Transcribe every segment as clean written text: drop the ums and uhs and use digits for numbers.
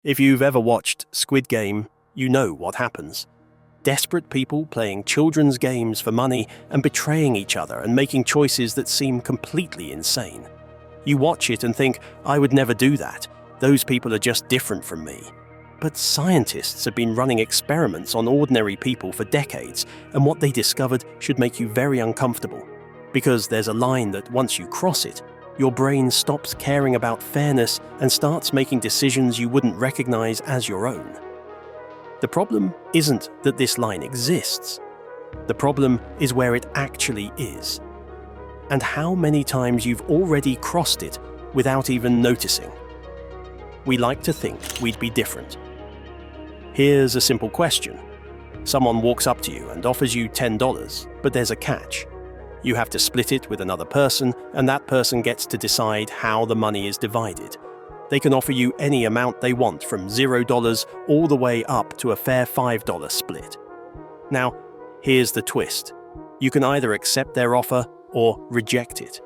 If you've ever watched Squid Game, you know what happens. Desperate people playing children's games for money and betraying each other and making choices that seem completely insane. You watch it and think, I would never do that. Those people are just different from me. But scientists have been running experiments on ordinary people for decades, and what they discovered should make you very uncomfortable. Because there's a line that once you cross it, your brain stops caring about fairness and starts making decisions you wouldn't recognize as your own. The problem isn't that this line exists. The problem is where it actually is, and how many times you've already crossed it without even noticing. We like to think we'd be different. Here's a simple question. Someone walks up to you and offers you $10, but there's a catch. You have to split it with another person, and that person gets to decide how the money is divided. They can offer you any amount they want, from $0 all the way up to a fair $5 split. Now, here's the twist. You can either accept their offer or reject it.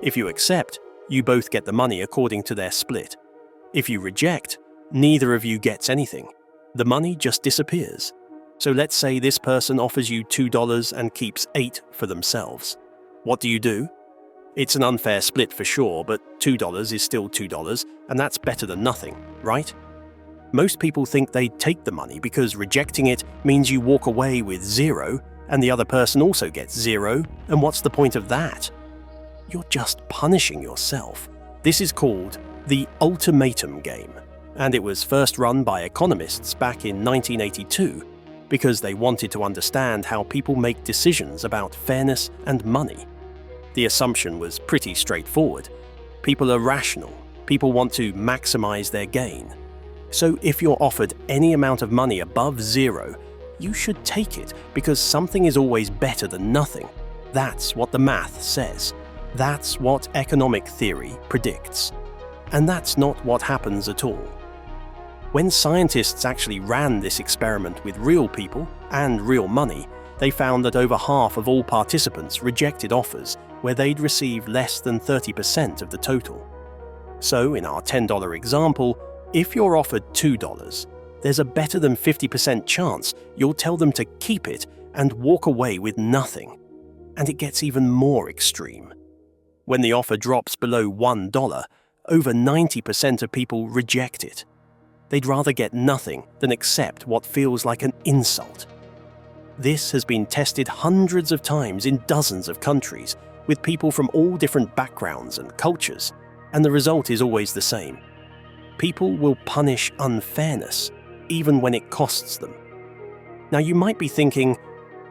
If you accept, you both get the money according to their split. If you reject, neither of you gets anything. The money just disappears. So let's say this person offers you $2 and keeps $8 for themselves. What do? It's an unfair split for sure, but $2 is still $2, and that's better than nothing, right? Most people think they'd take the money because rejecting it means you walk away with $0, and the other person also gets $0, and what's the point of that? You're just punishing yourself. This is called the ultimatum game, and it was first run by economists back in 1982 because they wanted to understand how people make decisions about fairness and money. The assumption was pretty straightforward. People are rational. People want to maximize their gain. So if you're offered any amount of money above $0, you should take it because something is always better than nothing. That's what the math says. That's what economic theory predicts. And that's not what happens at all. When scientists actually ran this experiment with real people and real money, they found that over half of all participants rejected offers where they'd receive less than 30% of the total. So in our $10 example, if you're offered $2, there's a better than 50% chance you'll tell them to keep it and walk away with nothing. And it gets even more extreme. When the offer drops below $1, over 90% of people reject it. They'd rather get nothing than accept what feels like an insult. This has been tested hundreds of times in dozens of countries, with people from all different backgrounds and cultures, and the result is always the same. People will punish unfairness, even when it costs them. Now you might be thinking,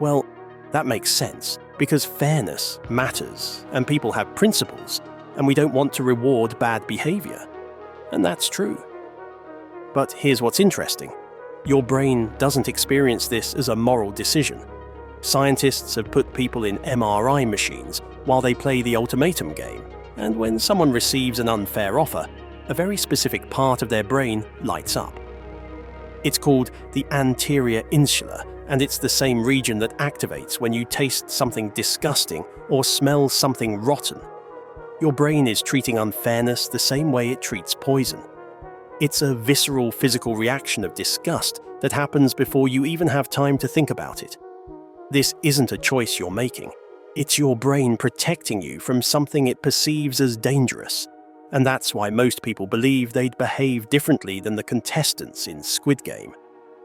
well, that makes sense, because fairness matters, and people have principles, and we don't want to reward bad behavior. And that's true. But here's what's interesting. Your brain doesn't experience this as a moral decision. Scientists have put people in MRI machines while they play the ultimatum game, and when someone receives an unfair offer, a very specific part of their brain lights up. It's called the anterior insula, and it's the same region that activates when you taste something disgusting or smell something rotten. Your brain is treating unfairness the same way it treats poison. It's a visceral physical reaction of disgust that happens before you even have time to think about it. This isn't a choice you're making. It's your brain protecting you from something it perceives as dangerous. And that's why most people believe they'd behave differently than the contestants in Squid Game.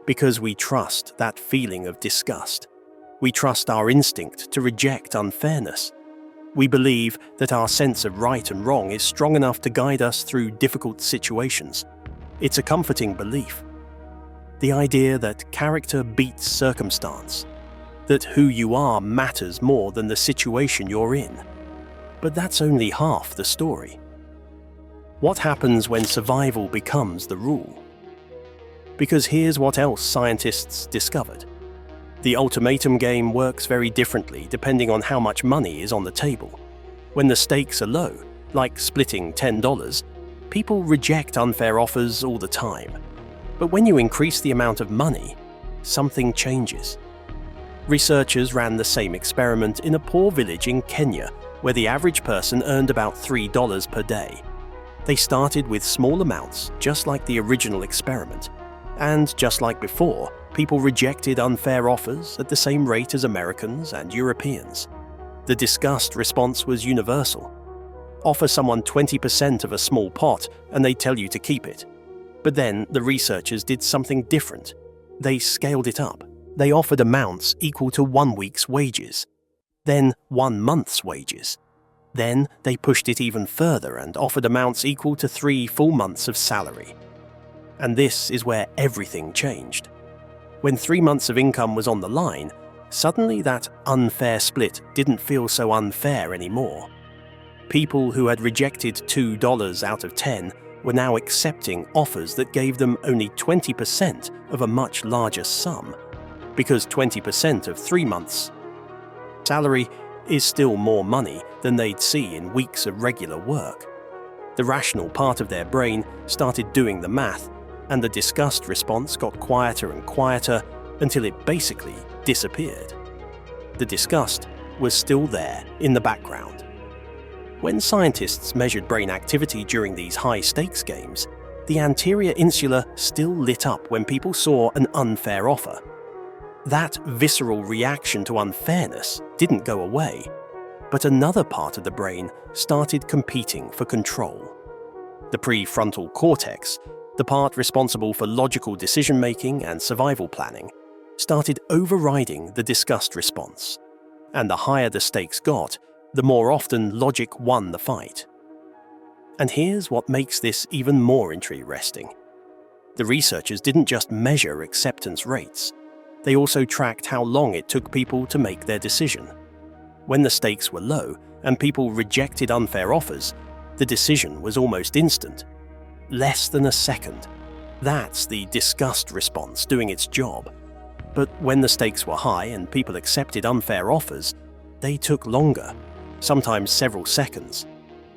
Because we trust that feeling of disgust. We trust our instinct to reject unfairness. We believe that our sense of right and wrong is strong enough to guide us through difficult situations. It's a comforting belief. The idea that character beats circumstance. That who you are matters more than the situation you're in. But that's only half the story. What happens when survival becomes the rule? Because here's what else scientists discovered. The ultimatum game works very differently depending on how much money is on the table. When the stakes are low, like splitting $10, people reject unfair offers all the time. But when you increase the amount of money, something changes. Researchers ran the same experiment in a poor village in Kenya, where the average person earned about $3 per day. They started with small amounts, just like the original experiment. And just like before, people rejected unfair offers at the same rate as Americans and Europeans. The disgust response was universal. Offer someone 20% of a small pot and they tell you to keep it. But then the researchers did something different. They scaled it up. They offered amounts equal to 1 week's wages, then 1 month's wages. Then they pushed it even further and offered amounts equal to 3 full months of salary. And this is where everything changed. When 3 months of income was on the line, suddenly that unfair split didn't feel so unfair anymore. People who had rejected $2 out of 10 were now accepting offers that gave them only 20% of a much larger sum, because 20% of 3 months' salary is still more money than they'd see in weeks of regular work. The rational part of their brain started doing the math, and the disgust response got quieter and quieter until it basically disappeared. The disgust was still there in the background. When scientists measured brain activity during these high-stakes games, the anterior insula still lit up when people saw an unfair offer. That visceral reaction to unfairness didn't go away, but another part of the brain started competing for control. The prefrontal cortex, the part responsible for logical decision-making and survival planning, started overriding the disgust response. And the higher the stakes got, the more often logic won the fight. And here's what makes this even more interesting. The researchers didn't just measure acceptance rates. They also tracked how long it took people to make their decision. When the stakes were low and people rejected unfair offers, the decision was almost instant. Less than a second. That's the disgust response doing its job. But when the stakes were high and people accepted unfair offers, they took longer, sometimes several seconds.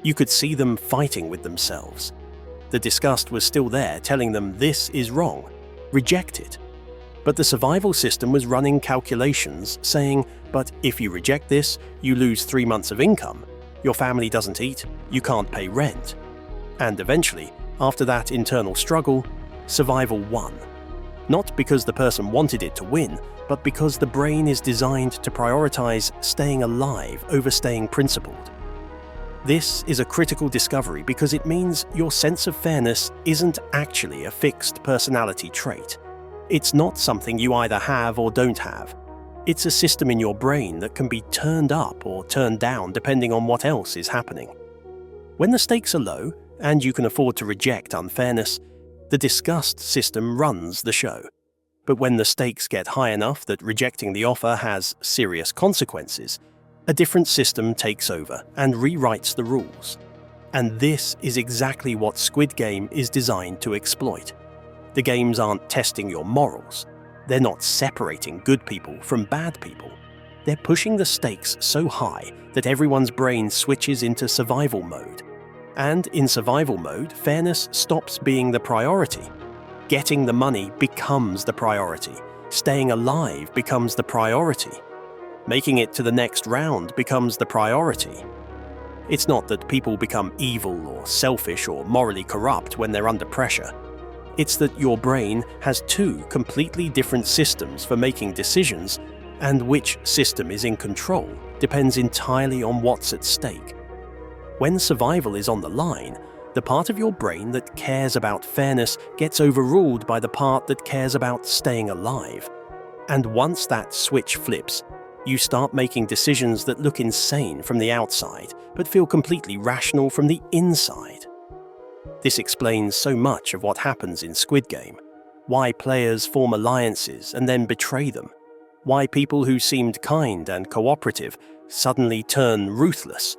You could see them fighting with themselves. The disgust was still there, telling them this is wrong, reject it. But the survival system was running calculations saying, but if you reject this, you lose 3 months of income, your family doesn't eat, you can't pay rent. And eventually, after that internal struggle, survival won. Not because the person wanted it to win, but because the brain is designed to prioritize staying alive over staying principled. This is a critical discovery because it means your sense of fairness isn't actually a fixed personality trait. It's not something you either have or don't have. It's a system in your brain that can be turned up or turned down depending on what else is happening. When the stakes are low, and you can afford to reject unfairness, the disgust system runs the show. But when the stakes get high enough that rejecting the offer has serious consequences, a different system takes over and rewrites the rules. And this is exactly what Squid Game is designed to exploit. The games aren't testing your morals. They're not separating good people from bad people. They're pushing the stakes so high that everyone's brain switches into survival mode. And in survival mode, fairness stops being the priority. Getting the money becomes the priority. Staying alive becomes the priority. Making it to the next round becomes the priority. It's not that people become evil or selfish or morally corrupt when they're under pressure. It's that your brain has 2 completely different systems for making decisions, and which system is in control depends entirely on what's at stake. When survival is on the line, the part of your brain that cares about fairness gets overruled by the part that cares about staying alive. And once that switch flips, you start making decisions that look insane from the outside, but feel completely rational from the inside. This explains so much of what happens in Squid Game, why players form alliances and then betray them, why people who seemed kind and cooperative suddenly turn ruthless,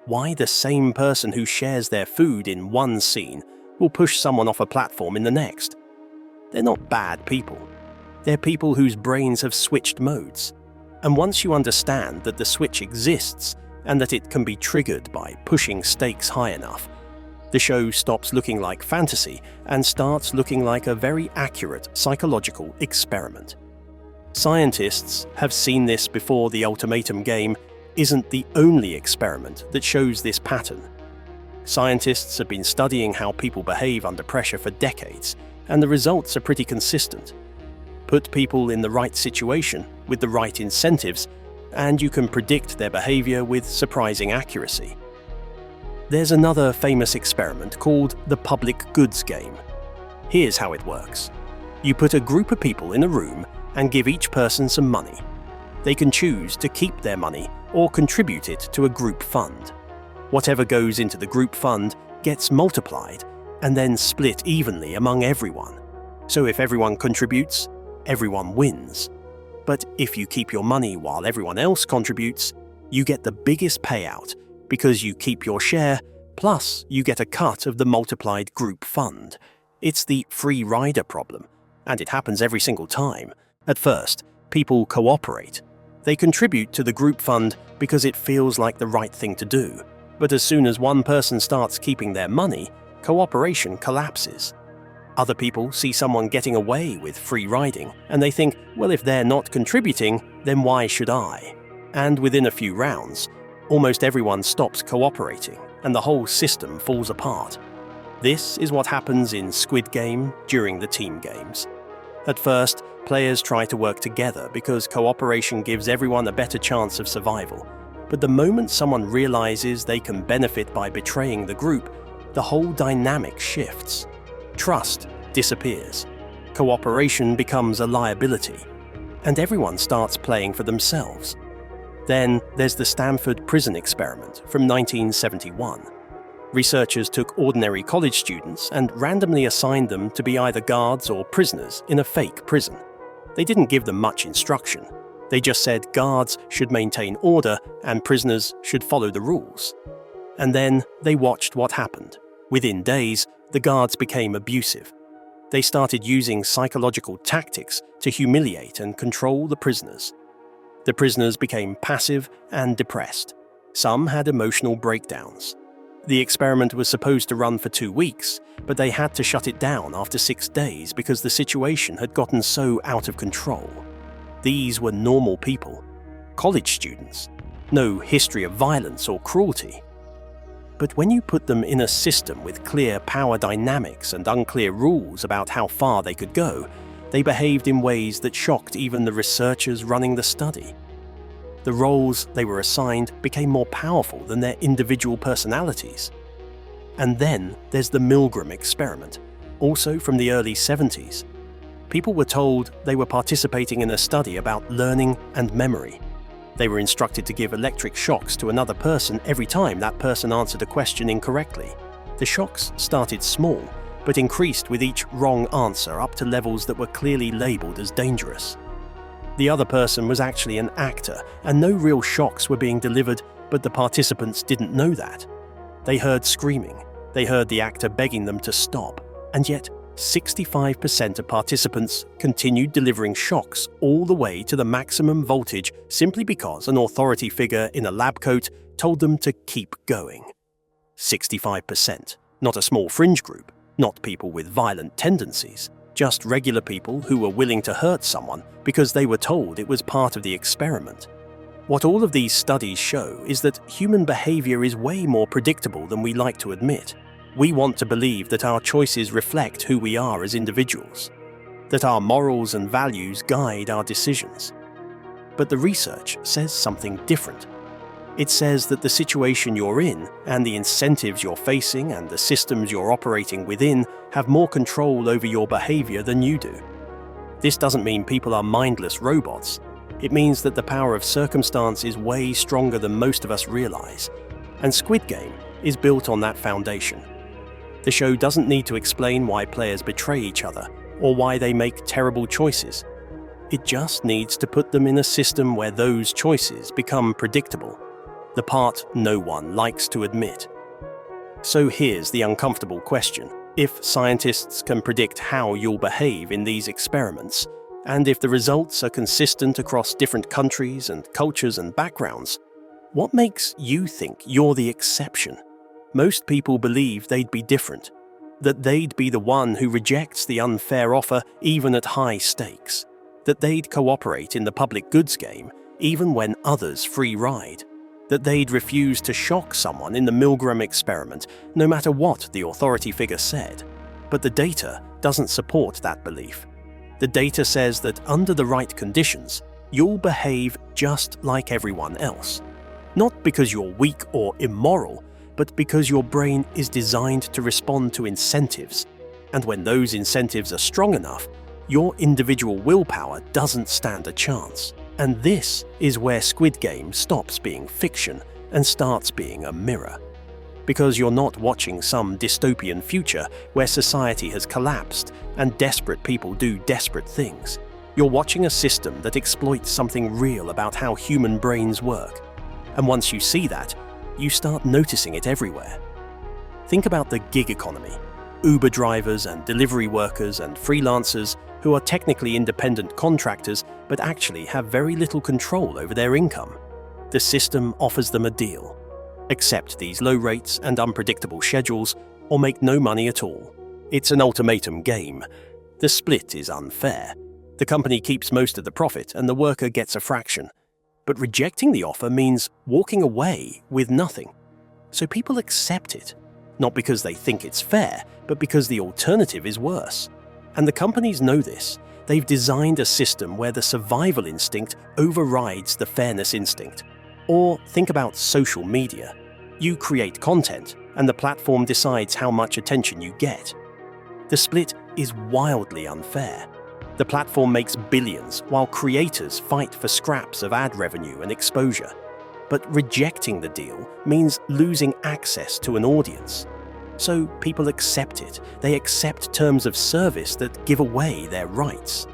why the same person who shares their food in one scene will push someone off a platform in the next. They're not bad people. They're people whose brains have switched modes. And once you understand that the switch exists and that it can be triggered by pushing stakes high enough, the show stops looking like fantasy and starts looking like a very accurate psychological experiment. Scientists have seen this before. The ultimatum game isn't the only experiment that shows this pattern. Scientists have been studying how people behave under pressure for decades, and the results are pretty consistent. Put people in the right situation, with the right incentives, and you can predict their behavior with surprising accuracy. There's another famous experiment called the public goods game. Here's how it works. You put a group of people in a room and give each person some money. They can choose to keep their money or contribute it to a group fund. Whatever goes into the group fund gets multiplied and then split evenly among everyone. So if everyone contributes, everyone wins. But if you keep your money while everyone else contributes, you get the biggest payout because you keep your share, plus you get a cut of the multiplied group fund. It's the free rider problem, and it happens every single time. At first, people cooperate. They contribute to the group fund because it feels like the right thing to do. But as soon as one person starts keeping their money, cooperation collapses. Other people see someone getting away with free riding, and they think, well, if they're not contributing, then why should I? And within a few rounds, almost everyone stops cooperating, and the whole system falls apart. This is what happens in Squid Game during the team games. At first, players try to work together because cooperation gives everyone a better chance of survival. But the moment someone realizes they can benefit by betraying the group, the whole dynamic shifts. Trust disappears. Cooperation becomes a liability. And everyone starts playing for themselves. Then there's the Stanford prison experiment from 1971. Researchers took ordinary college students and randomly assigned them to be either guards or prisoners in a fake prison. They didn't give them much instruction. They just said guards should maintain order and prisoners should follow the rules. And then they watched what happened. Within days, the guards became abusive. They started using psychological tactics to humiliate and control the prisoners. The prisoners became passive and depressed. Some had emotional breakdowns. The experiment was supposed to run for 2 weeks, but they had to shut it down after 6 days because the situation had gotten so out of control. These were normal people, college students, no history of violence or cruelty. But when you put them in a system with clear power dynamics and unclear rules about how far they could go, they behaved in ways that shocked even the researchers running the study. The roles they were assigned became more powerful than their individual personalities. And then there's the Milgram experiment, also from the early 70s. People were told they were participating in a study about learning and memory. They were instructed to give electric shocks to another person every time that person answered a question incorrectly. The shocks started small, but increased with each wrong answer up to levels that were clearly labeled as dangerous. The other person was actually an actor, and no real shocks were being delivered, but the participants didn't know that. They heard screaming, they heard the actor begging them to stop, and yet 65% of participants continued delivering shocks all the way to the maximum voltage simply because an authority figure in a lab coat told them to keep going. 65%, not a small fringe group, not people with violent tendencies. Just regular people who were willing to hurt someone because they were told it was part of the experiment. What all of these studies show is that human behavior is way more predictable than we like to admit. We want to believe that our choices reflect who we are as individuals, that our morals and values guide our decisions. But the research says something different. It says that the situation you're in and the incentives you're facing and the systems you're operating within have more control over your behavior than you do. This doesn't mean people are mindless robots. It means that the power of circumstance is way stronger than most of us realize. And Squid Game is built on that foundation. The show doesn't need to explain why players betray each other or why they make terrible choices. It just needs to put them in a system where those choices become predictable. The part no one likes to admit. So here's the uncomfortable question. If scientists can predict how you'll behave in these experiments, and if the results are consistent across different countries and cultures and backgrounds, what makes you think you're the exception? Most people believe they'd be different, that they'd be the one who rejects the unfair offer even at high stakes, that they'd cooperate in the public goods game even when others free ride, that they'd refuse to shock someone in the Milgram experiment, no matter what the authority figure said. But the data doesn't support that belief. The data says that under the right conditions, you'll behave just like everyone else. Not because you're weak or immoral, but because your brain is designed to respond to incentives. And when those incentives are strong enough, your individual willpower doesn't stand a chance. And this is where Squid Game stops being fiction and starts being a mirror. Because you're not watching some dystopian future where society has collapsed and desperate people do desperate things. You're watching a system that exploits something real about how human brains work. And once you see that, you start noticing it everywhere. Think about the gig economy. Uber drivers and delivery workers and freelancers who are technically independent contractors but actually have very little control over their income. The system offers them a deal. Accept these low rates and unpredictable schedules or make no money at all. It's an ultimatum game. The split is unfair. The company keeps most of the profit and the worker gets a fraction. But rejecting the offer means walking away with nothing. So people accept it, not because they think it's fair, but because the alternative is worse. And the companies know this. They've designed a system where the survival instinct overrides the fairness instinct. Or think about social media. You create content, and the platform decides how much attention you get. The split is wildly unfair. The platform makes billions, while creators fight for scraps of ad revenue and exposure. But rejecting the deal means losing access to an audience. So people accept it. They accept terms of service that give away their rights.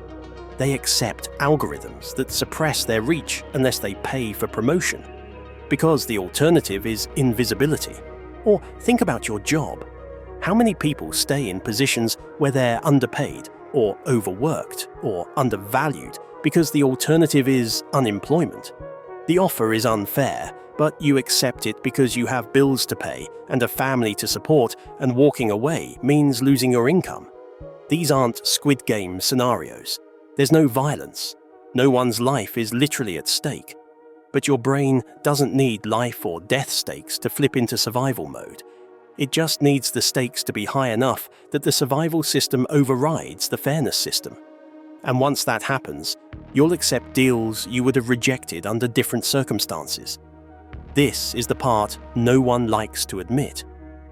They accept algorithms that suppress their reach unless they pay for promotion. Because the alternative is invisibility. Or think about your job. How many people stay in positions where they're underpaid, or overworked, or undervalued because the alternative is unemployment? The offer is unfair, but you accept it because you have bills to pay and a family to support, and walking away means losing your income. These aren't Squid Game scenarios. There's no violence. No one's life is literally at stake. But your brain doesn't need life or death stakes to flip into survival mode. It just needs the stakes to be high enough that the survival system overrides the fairness system. And once that happens, you'll accept deals you would have rejected under different circumstances. This is the part no one likes to admit,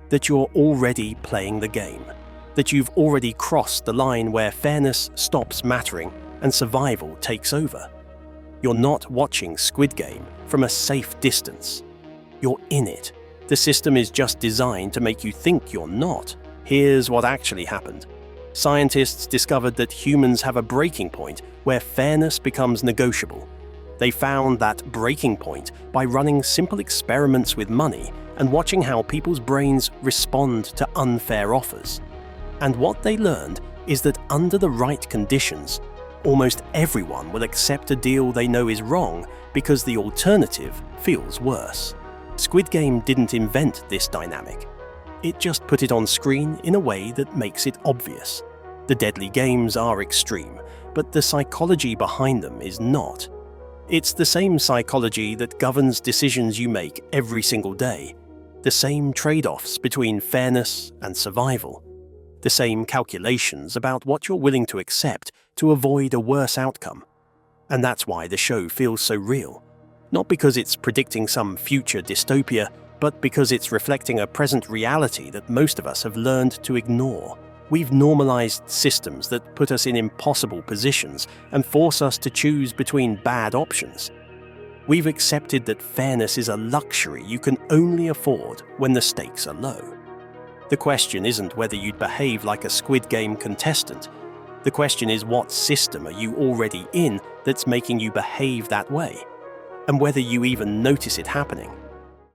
that you're already playing the game, that you've already crossed the line where fairness stops mattering and survival takes over. You're not watching Squid Game from a safe distance. You're in it. The system is just designed to make you think you're not. Here's what actually happened. Scientists discovered that humans have a breaking point where fairness becomes negotiable. They found that breaking point by running simple experiments with money and watching how people's brains respond to unfair offers. And what they learned is that under the right conditions, almost everyone will accept a deal they know is wrong because the alternative feels worse. Squid Game didn't invent this dynamic. It just put it on screen in a way that makes it obvious. The deadly games are extreme, but the psychology behind them is not. It's the same psychology that governs decisions you make every single day, the same trade-offs between fairness and survival, the same calculations about what you're willing to accept to avoid a worse outcome. And that's why the show feels so real. Not because it's predicting some future dystopia, but because it's reflecting a present reality that most of us have learned to ignore. We've normalized systems that put us in impossible positions and force us to choose between bad options. We've accepted that fairness is a luxury you can only afford when the stakes are low. The question isn't whether you'd behave like a Squid Game contestant. The question is, what system are you already in that's making you behave that way? And whether you even notice it happening.